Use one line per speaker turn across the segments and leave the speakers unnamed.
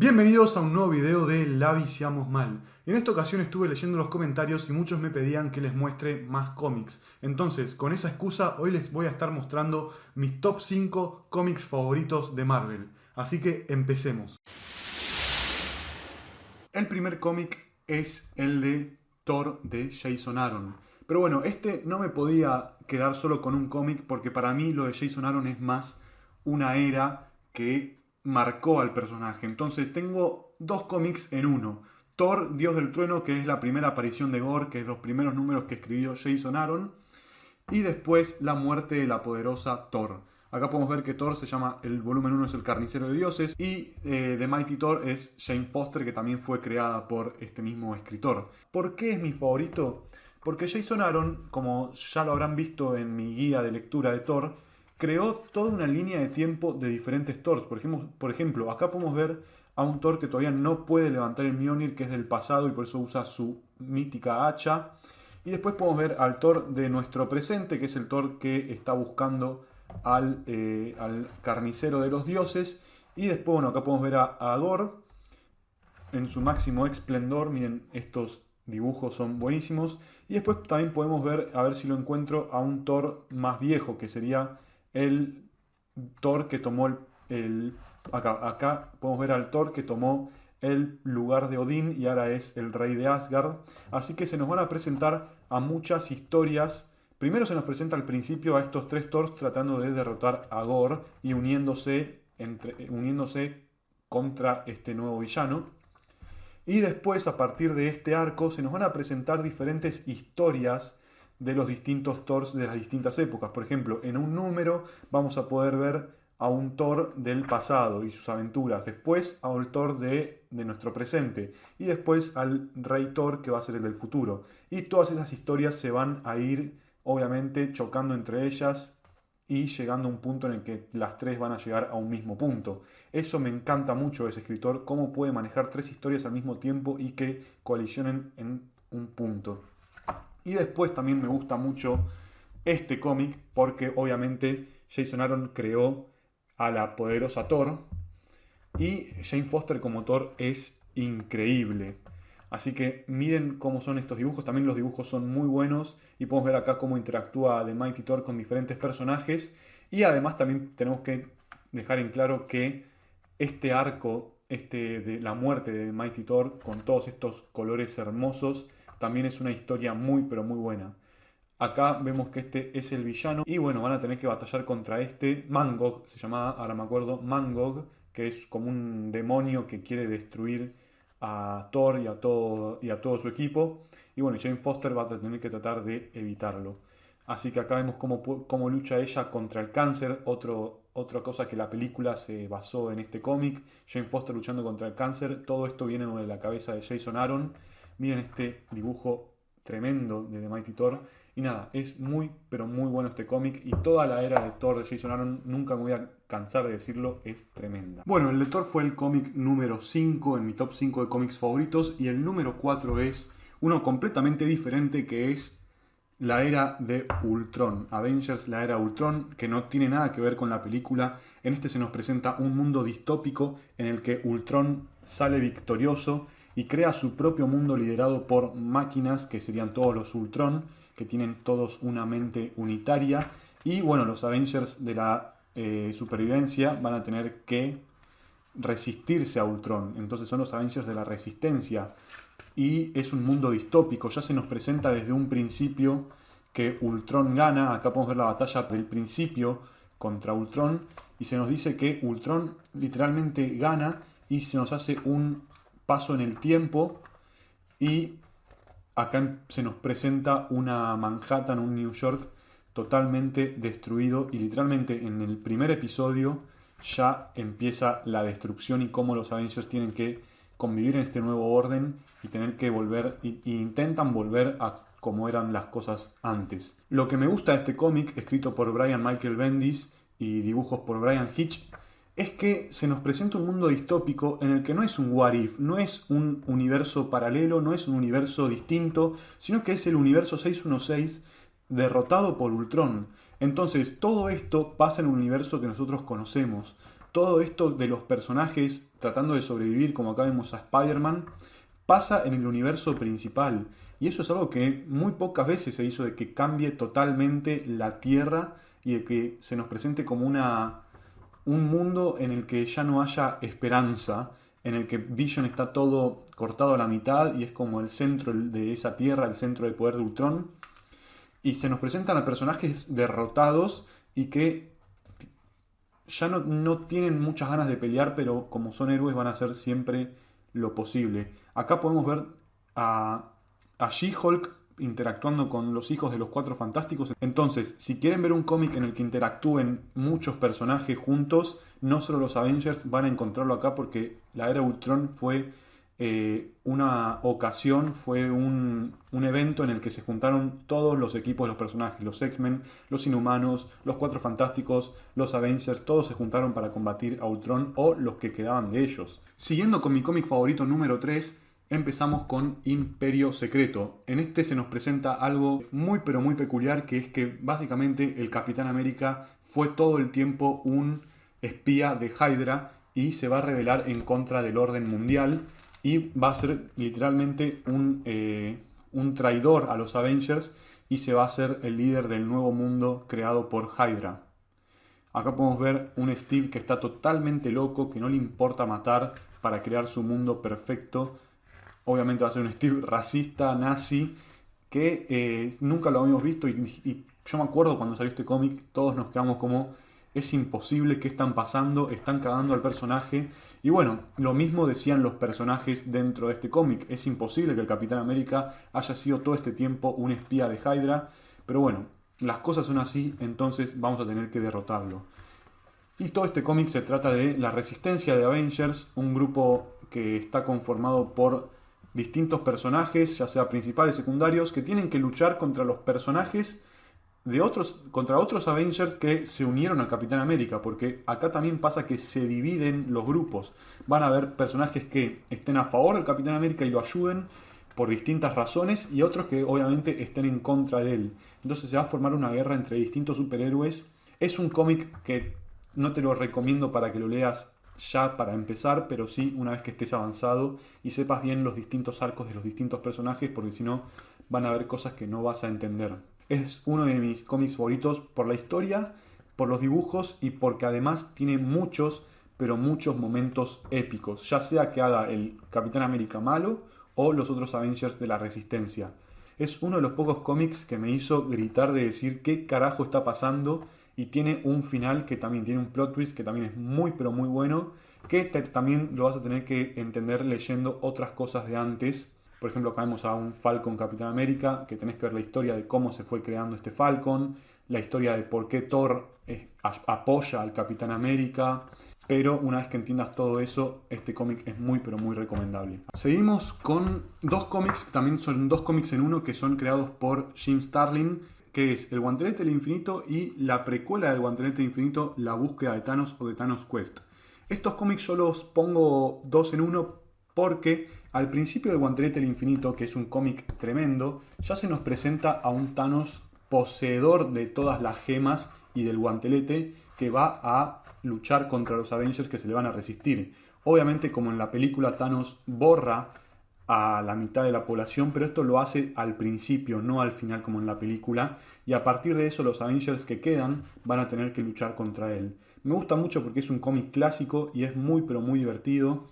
Bienvenidos a un nuevo video de La Viciamos Mal. En esta ocasión estuve leyendo los comentarios y muchos me pedían que les muestre más cómics. Entonces, con esa excusa, hoy les voy a estar mostrando mis top 5 cómics favoritos de Marvel. Así que empecemos. El primer cómic es el de Thor de Jason Aaron. Pero bueno, este no me podía quedar solo con un cómic porque para mí lo de Jason Aaron es más una era que marcó al personaje. Entonces tengo dos cómics en uno. Thor, Dios del Trueno, que es la primera aparición de Gore, que es los primeros números que escribió Jason Aaron. Y después la muerte de la poderosa Thor. Acá podemos ver que Thor se llama, el volumen 1 es el Carnicero de Dioses. Y The Mighty Thor es Jane Foster, que también fue creada por este mismo escritor. ¿Por qué es mi favorito? Porque Jason Aaron, como ya lo habrán visto en mi guía de lectura de Thor, creó toda una línea de tiempo de diferentes Thors. Por ejemplo, acá podemos ver a un Thor que todavía no puede levantar el Mjolnir, que es del pasado y por eso usa su mítica hacha. Y después podemos ver al Thor de nuestro presente, que es el Thor que está buscando al carnicero de los dioses. Y después, bueno, acá podemos ver a Gore en su máximo esplendor. Miren, estos dibujos son buenísimos. Y después también podemos ver, a ver si lo encuentro, a un Thor más viejo, que sería el Thor que tomó acá podemos ver al Thor que tomó el lugar de Odín y ahora es el rey de Asgard. Así que se nos van a presentar a muchas historias. Primero se nos presenta al principio a estos tres Thors tratando de derrotar a Gore y uniéndose contra este nuevo villano. Y después, a partir de este arco, se nos van a presentar diferentes historias de los distintos Thors de las distintas épocas. Por ejemplo, en un número vamos a poder ver a un Thor del pasado y sus aventuras. Después a un Thor de nuestro presente. Y después al Rey Thor, que va a ser el del futuro. Y todas esas historias se van a ir, obviamente, chocando entre ellas y llegando a un punto en el que las tres van a llegar a un mismo punto. Eso me encanta mucho de ese escritor, cómo puede manejar tres historias al mismo tiempo y que colisionen en un punto. Y después también me gusta mucho este cómic porque obviamente Jason Aaron creó a la poderosa Thor y Jane Foster como Thor es increíble. Así que miren cómo son estos dibujos, también los dibujos son muy buenos y podemos ver acá cómo interactúa The Mighty Thor con diferentes personajes. Y además también tenemos que dejar en claro que este arco, de la muerte de The Mighty Thor con todos estos colores hermosos, también es una historia muy pero muy buena. Acá vemos que este es el villano y bueno, van a tener que batallar contra este Mangog, se llamaba, ahora me acuerdo, Mangog, que es como un demonio que quiere destruir a Thor y a todo su equipo. Y bueno, Jane Foster va a tener que tratar de evitarlo. Así que acá vemos cómo lucha ella contra el cáncer, otra cosa que la película se basó en este cómic. Jane Foster luchando contra el cáncer, todo esto viene de la cabeza de Jason Aaron. Miren este dibujo tremendo de The Mighty Thor. Y nada, es muy, pero muy bueno este cómic. Y toda la era de Thor de Jason Aaron, nunca me voy a cansar de decirlo, es tremenda. Bueno, el de Thor fue el cómic número 5 en mi top 5 de cómics favoritos. Y el número 4 es uno completamente diferente, que es la era de Ultron. Avengers, la era Ultron, que no tiene nada que ver con la película. En este se nos presenta un mundo distópico en el que Ultron sale victorioso y crea su propio mundo liderado por máquinas, que serían todos los Ultron, que tienen todos una mente unitaria. Y bueno, los Avengers de la supervivencia van a tener que resistirse a Ultron. Entonces son los Avengers de la resistencia. Y es un mundo distópico. Ya se nos presenta desde un principio que Ultron gana. Acá podemos ver la batalla del principio contra Ultron. Y se nos dice que Ultron literalmente gana y se nos hace un paso en el tiempo. Y acá se nos presenta una Manhattan, un New York totalmente destruido. Y literalmente en el primer episodio ya empieza la destrucción y cómo los Avengers tienen que convivir en este nuevo orden y tener que volver, y intentan volver a como eran las cosas antes. Lo que me gusta de este cómic, escrito por Brian Michael Bendis y dibujos por Brian Hitch, es que se nos presenta un mundo distópico en el que no es un what if, no es un universo paralelo, no es un universo distinto, sino que es el universo 616 derrotado por Ultron. Entonces todo esto pasa en un universo que nosotros conocemos. todo esto de los personajes tratando de sobrevivir, como acá vemos a Spider-Man, pasa en el universo principal. Y eso es algo que muy pocas veces se hizo, de que cambie totalmente la Tierra y de que se nos presente como un mundo en el que ya no haya esperanza, en el que Vision está todo cortado a la mitad y es como el centro de esa Tierra, el centro del poder de Ultron. Y se nos presentan a personajes derrotados y que ya no tienen muchas ganas de pelear, pero como son héroes van a hacer siempre lo posible. Acá podemos ver a She-Hulk interactuando con los hijos de los Cuatro Fantásticos. Entonces, si quieren ver un cómic en el que interactúen muchos personajes juntos, no solo los Avengers, van a encontrarlo acá, porque la era Ultron fue una ocasión, fue un evento en el que se juntaron todos los equipos de los personajes, los X-Men, los Inhumanos, los Cuatro Fantásticos, los Avengers, todos se juntaron para combatir a Ultron o los que quedaban de ellos. Siguiendo con mi cómic favorito número 3, empezamos con Imperio Secreto. En este se nos presenta algo muy pero muy peculiar, que es que básicamente el Capitán América fue todo el tiempo un espía de Hydra y se va a rebelar en contra del orden mundial y va a ser literalmente un traidor a los Avengers y se va a hacer el líder del nuevo mundo creado por Hydra. Acá podemos ver un Steve que está totalmente loco, que no le importa matar para crear su mundo perfecto. Obviamente va a ser un Steve racista, nazi, que nunca lo habíamos visto y yo me acuerdo cuando salió este cómic, todos nos quedamos como, es imposible, ¿qué están pasando? Están cagando al personaje. Y bueno, lo mismo decían los personajes dentro de este cómic, es imposible que el Capitán América haya sido todo este tiempo un espía de Hydra, pero bueno, las cosas son así, entonces vamos a tener que derrotarlo. Y todo este cómic se trata de la resistencia de Avengers, un grupo que está conformado por distintos personajes, ya sea principales, secundarios, que tienen que luchar contra los personajes contra otros Avengers que se unieron al Capitán América, porque acá también pasa que se dividen los grupos. Van a haber personajes que estén a favor del Capitán América y lo ayuden por distintas razones, y otros que obviamente estén en contra de él. Entonces se va a formar una guerra entre distintos superhéroes. Es un cómic que no te lo recomiendo para que lo leas ya para empezar, pero sí una vez que estés avanzado y sepas bien los distintos arcos de los distintos personajes, porque si no van a haber cosas que no vas a entender. Es uno de mis cómics favoritos por la historia, por los dibujos y porque además tiene muchos, pero muchos momentos épicos, ya sea que haga el Capitán América malo o los otros Avengers de la Resistencia. Es uno de los pocos cómics que me hizo gritar de decir qué carajo está pasando, y tiene un final que también tiene un plot twist que también es muy pero muy bueno, que también lo vas a tener que entender leyendo otras cosas de antes. Por ejemplo, acá vemos a un Falcon Capitán América, que tenés que ver la historia de cómo se fue creando este Falcon, la historia de por qué Thor apoya al Capitán América. Pero una vez que entiendas todo eso, este cómic es muy pero muy recomendable. Seguimos con dos cómics, que también son dos cómics en uno, que son creados por Jim Starlin, que es El Guantelete del Infinito y la precuela del Guantelete del Infinito, La Búsqueda de Thanos o de Thanos Quest. Estos cómics yo los pongo dos en uno porque al principio del Guantelete del Infinito, que es un cómic tremendo, ya se nos presenta a un Thanos poseedor de todas las gemas y del guantelete, que va a luchar contra los Avengers que se le van a resistir. Obviamente, como en la película, Thanos borra a la mitad de la población, pero esto lo hace al principio, no al final como en la película, y a partir de eso los Avengers que quedan van a tener que luchar contra él. Me gusta mucho porque es un cómic clásico y es muy pero muy divertido.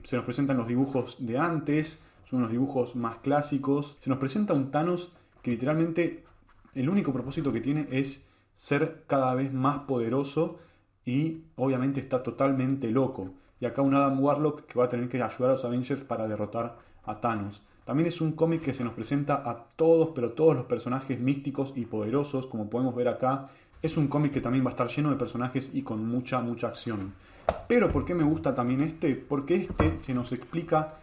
Se nos presentan los dibujos de antes, son unos dibujos más clásicos. Se nos presenta un Thanos que literalmente el único propósito que tiene es ser cada vez más poderoso y obviamente está totalmente loco. Y acá un Adam Warlock que va a tener que ayudar a los Avengers para derrotar a Thanos. También es un cómic que se nos presenta a todos, pero todos los personajes místicos y poderosos, como podemos ver acá. Es un cómic que también va a estar lleno de personajes y con mucha acción. Pero ¿por qué me gusta también este? Porque este se nos explica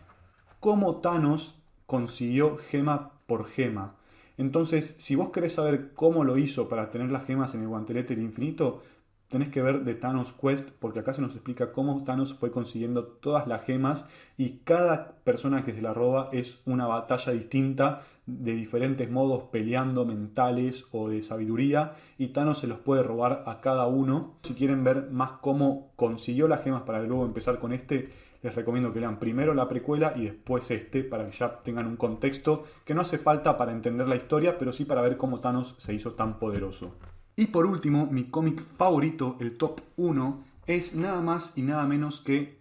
cómo Thanos consiguió gema por gema. Entonces, si vos querés saber cómo lo hizo para tener las gemas en el Guantelete del Infinito, tenés que ver The Thanos Quest, porque acá se nos explica cómo Thanos fue consiguiendo todas las gemas y cada persona que se la roba es una batalla distinta, de diferentes modos, peleando, mentales o de sabiduría, y Thanos se los puede robar a cada uno. Si quieren ver más cómo consiguió las gemas para luego empezar con este, les recomiendo que lean primero la precuela y después este, para que ya tengan un contexto que no hace falta para entender la historia, pero sí para ver cómo Thanos se hizo tan poderoso. Y por último, mi cómic favorito, el top 1, es nada más y nada menos que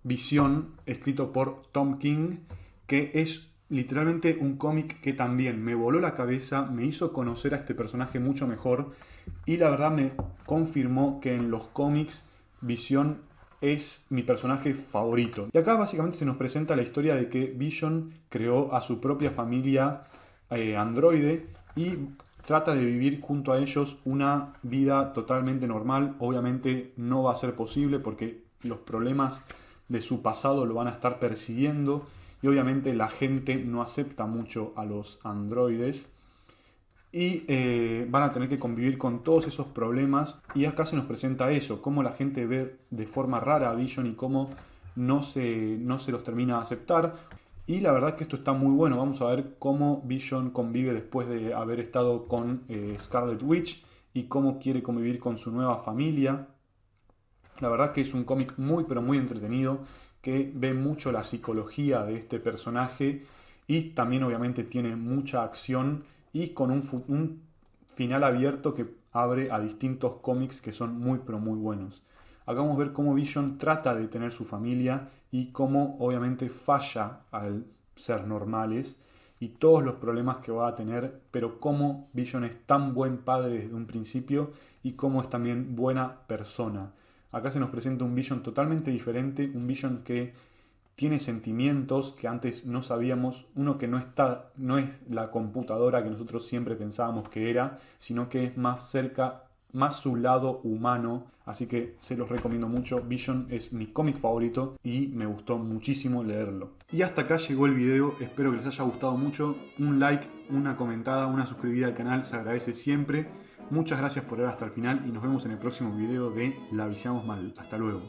Visión, escrito por Tom King, que es literalmente un cómic que también me voló la cabeza, me hizo conocer a este personaje mucho mejor y la verdad me confirmó que en los cómics Visión es mi personaje favorito. Y acá básicamente se nos presenta la historia de que Vision creó a su propia familia androide y trata de vivir junto a ellos una vida totalmente normal. Obviamente no va a ser posible porque los problemas de su pasado lo van a estar persiguiendo y obviamente la gente no acepta mucho a los androides y van a tener que convivir con todos esos problemas. Y acá se nos presenta eso, cómo la gente ve de forma rara a Vision y cómo no se los termina de aceptar. Y la verdad que esto está muy bueno. Vamos a ver cómo Vision convive después de haber estado con Scarlet Witch y cómo quiere convivir con su nueva familia. La verdad que es un cómic muy pero muy entretenido, que ve mucho la psicología de este personaje y también obviamente tiene mucha acción y con un final abierto que abre a distintos cómics que son muy pero muy buenos. Acá vamos a ver cómo Vision trata de tener su familia y cómo obviamente falla al ser normales y todos los problemas que va a tener, pero cómo Vision es tan buen padre desde un principio y cómo es también buena persona. Acá se nos presenta un Vision totalmente diferente, un Vision que tiene sentimientos que antes no sabíamos, uno que no es la computadora que nosotros siempre pensábamos que era, sino que es más cerca, más su lado humano, así que se los recomiendo mucho. Vision es mi cómic favorito y me gustó muchísimo leerlo. Y hasta acá llegó el video, espero que les haya gustado mucho. Un like, una comentada, una suscribida al canal se agradece siempre. Muchas gracias por ver hasta el final y nos vemos en el próximo video de La Viciamos Mal. Hasta luego.